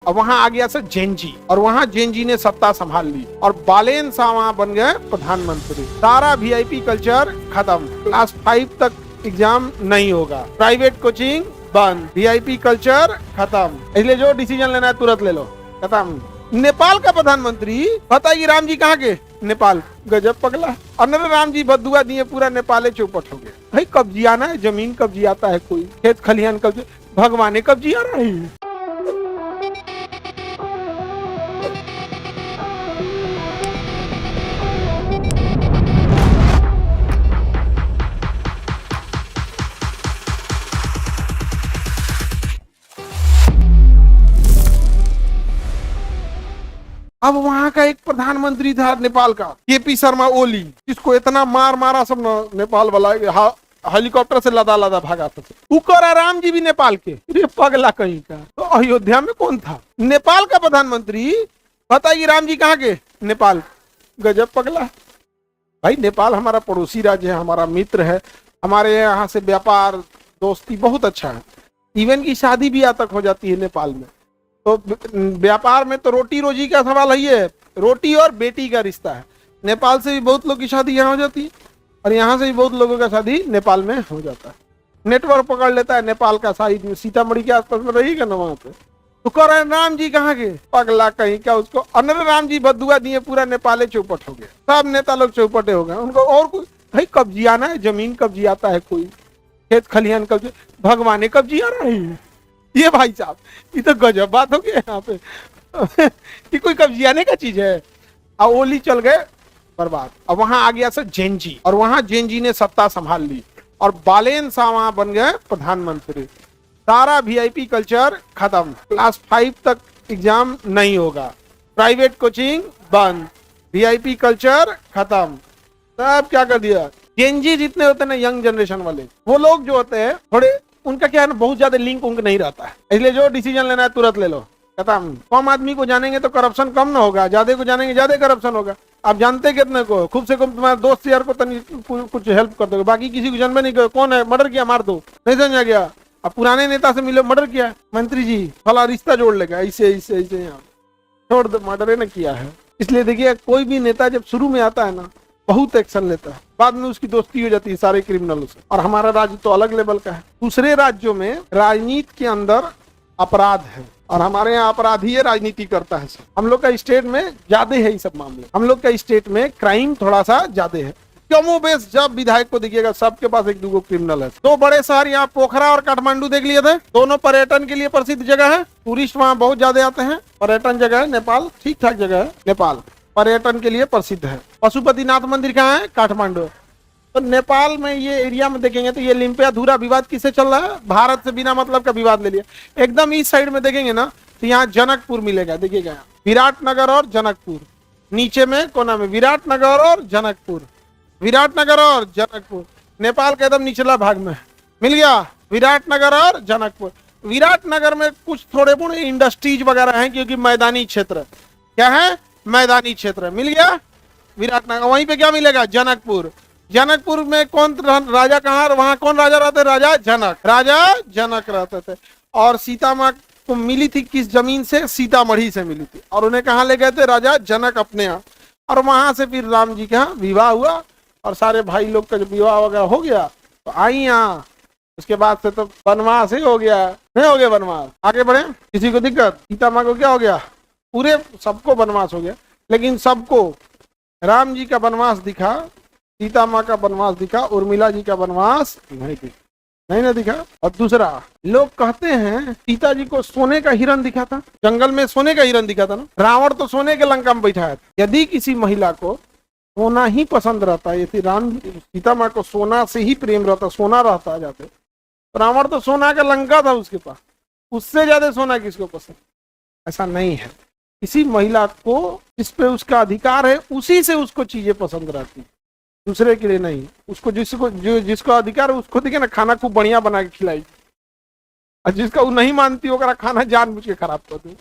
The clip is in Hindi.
और वहां आ गया सर जेनजी, और वहां जेनजी ने सत्ता संभाल ली और बालेन शाह वहां बन गए प्रधानमंत्री। सारा वीआईपी कल्चर खत्म, क्लास 5 तक एग्जाम नहीं होगा, प्राइवेट कोचिंग बंद, वीआईपी कल्चर खत्म। इसलिए जो डिसीजन लेना है तुरंत ले लो, खत्म। नेपाल का प्रधानमंत्री बताइए, राम जी कहाँ के? नेपाल। गजब पगला। और राम जी बदुआ दिए, पूरा नेपाले चौपट हो गया। भाई कब्जियाना है, जमीन कब्जियाता है, कोई खेत खलिहान कब्जे, भगवाने कब्जिया रही है। अब वहां का एक प्रधानमंत्री था नेपाल का, केपी शर्मा ओली, जिसको इतना मार मारा सब नेपाल वाला, हेलीकॉप्टर से लदा लदा भागा था। उकर राम जी भी नेपाल के, ये पगला कहीं का। तो अयोध्या में कौन था? नेपाल का प्रधानमंत्री बताइए, राम जी कहाँ के? नेपाल। गजब पगला। भाई नेपाल हमारा पड़ोसी राज्य है, हमारा मित्र है, हमारे यहाँ से व्यापार दोस्ती बहुत अच्छा है, इवन की शादी भी यहाँ तक हो जाती है नेपाल में। तो व्यापार में तो रोटी रोजी का सवाल है, रोटी और बेटी का रिश्ता है। नेपाल से भी बहुत लोग की शादी यहाँ हो जाती है और यहाँ से भी बहुत लोगों का शादी नेपाल में हो जाता है। नेटवर्क पकड़ लेता है नेपाल का, साइड में सीतामढ़ी के आसपास में रहिएगा ना वहां पे। तो कह रहे राम जी कहाँ के? पगला कहीं का। उसको अनर राम जी बदुआ दिए, पूरा नेपाले चौपट हो गया, सब नेता लोग चौपटे हो गए। उनको और कोई भाई कब्जियाना है, जमीन कब्जियाता है, कोई खेत खलिहान कब्जे, भगवाने कब्जिया रही है। ये भाई साहब, ये तो गजब बात हो गया यहाँ पे। ये कोई कब्जियाने का चीज है। अब ओली चल गए बर्बाद। अब वहां आ गया सर जेनजी, और वहां जेनजी ने सत्ता संभाल ली और बालेन शाह वहां बन गए प्रधानमंत्री। सारा वीआईपी कल्चर खत्म, क्लास 5 तक एग्जाम नहीं होगा, प्राइवेट कोचिंग बंद, वीआईपी कल्चर खत्म। सब क्या कर दिया? जेनजी जितने होते हैं ना, यंग जनरेशन वाले, वो लोग जो होते हैं थोड़े, उनका क्या है ना, बहुत ज्यादा लिंक उनका नहीं रहता है। इसलिए जो डिसीजन लेना है तुरंत ले लो, खत्म। कम आदमी को जानेंगे तो करप्शन कम ना होगा, ज्यादा को जानेंगे ज्यादा करप्शन होगा। आप जानते कितने को? खूब से खूब तुम्हारे दोस्त यार को कुछ हेल्प कर दोगे, बाकी किसी को जानवे नहीं करो। कौन है? मर्डर किया, मार दो, नहीं समझा गया। अब पुराने नेता से मिलो, मर्डर किया, मंत्री जी फला रिश्ता जोड़ लेगा, ऐसे ऐसे ऐसे, यहाँ छोड़ दो, मर्डर ने किया है। इसलिए देखिए, कोई भी नेता जब शुरू में आता है ना, बहुत एक्शन लेता है, बाद में उसकी दोस्ती हो जाती है सारे क्रिमिनलों से। और हमारा राज्य तो अलग लेवल का है। दूसरे राज्यों में राजनीति के अंदर अपराध है और हमारे यहाँ अपराधी है राजनीति करता है। हम लोग का स्टेट में ज्यादा है ये सब मामले। हम लोग का स्टेट में क्राइम थोड़ा सा ज्यादा है। कमो बेस जब विधायक को देखिएगा, सबके पास एक दो क्रिमिनल है। दो बड़े शहर यहाँ पोखरा और काठमांडू देख लिए थे, दोनों पर्यटन के लिए प्रसिद्ध जगह है, टूरिस्ट वहाँ बहुत ज्यादा आते हैं। पर्यटन जगह है नेपाल, ठीक ठाक जगह है नेपाल, पर्यटन के लिए प्रसिद्ध है। पशुपतिनाथ मंदिर कहाँ है? काठमांडू। तो नेपाल में ये एरिया में देखेंगे तो ये लिम्पियाधुरा विवाद किससे चल रहा है? भारत से बिना मतलब का विवाद ले लिया। एकदम इस साइड में देखेंगे ना तो यहाँ जनकपुर मिलेगा, देखिएगा विराटनगर और जनकपुर। नीचे में कोना में विराटनगर और जनकपुर, विराटनगर और जनकपुर। नेपाल के एकदम निचला भाग में मिल गया विराटनगर और जनकपुर। विराटनगर में कुछ थोड़े बहुत इंडस्ट्रीज वगैरह हैं, क्योंकि मैदानी क्षेत्र क्या है, मैदानी क्षेत्र मिल गया विराटनगर। वहीं पे क्या मिलेगा? जनकपुर। जनकपुर में कौन राजा कहाँ, वहां कौन राजा रहते? राजा जनक, राजा जनक रहते थे। और सीता माँ को मिली थी किस जमीन से? सीतामढ़ी से मिली थी, और उन्हें कहाँ ले गए थे? राजा जनक अपने यहाँ। और वहां से फिर राम जी के यहाँ विवाह हुआ और सारे भाई लोग का जब विवाह वगैरह हो गया तो आई यहाँ। उसके बाद से तो वनवास ही हो गया, नहीं हो गया वनवास। आगे बढ़े, किसी को दिक्कत? सीता माँ को क्या हो गया? पूरे सबको वनवास हो गया, लेकिन सबको राम जी का वनवास दिखा, सीता माँ का वनवास दिखा, उर्मिला जी का वनवास नहीं दिखा, नहीं ना दिखा। और दूसरा, लोग कहते हैं सीता जी को सोने का हिरण दिखा था, जंगल में सोने का हिरण दिखा था ना। रावण तो सोने के लंका में बैठा है। यदि किसी महिला को सोना ही पसंद रहता है, यदि सीता माँ को सोना से ही प्रेम रहता, सोना रहता जाते, रावण तो सोना का लंका था उसके पास, उससे ज्यादा सोना किसको पसंद? ऐसा नहीं है। किसी महिला को जिस पे उसका अधिकार है उसी से उसको चीजें पसंद रहती, दूसरे के लिए नहीं। उसको जिसको अधिकार है उसको देखिए ना, खाना खूब बढ़िया बना के खिलाई, और जिसका वो नहीं मानती होगा खाना जानबूझ के खराब कर दे।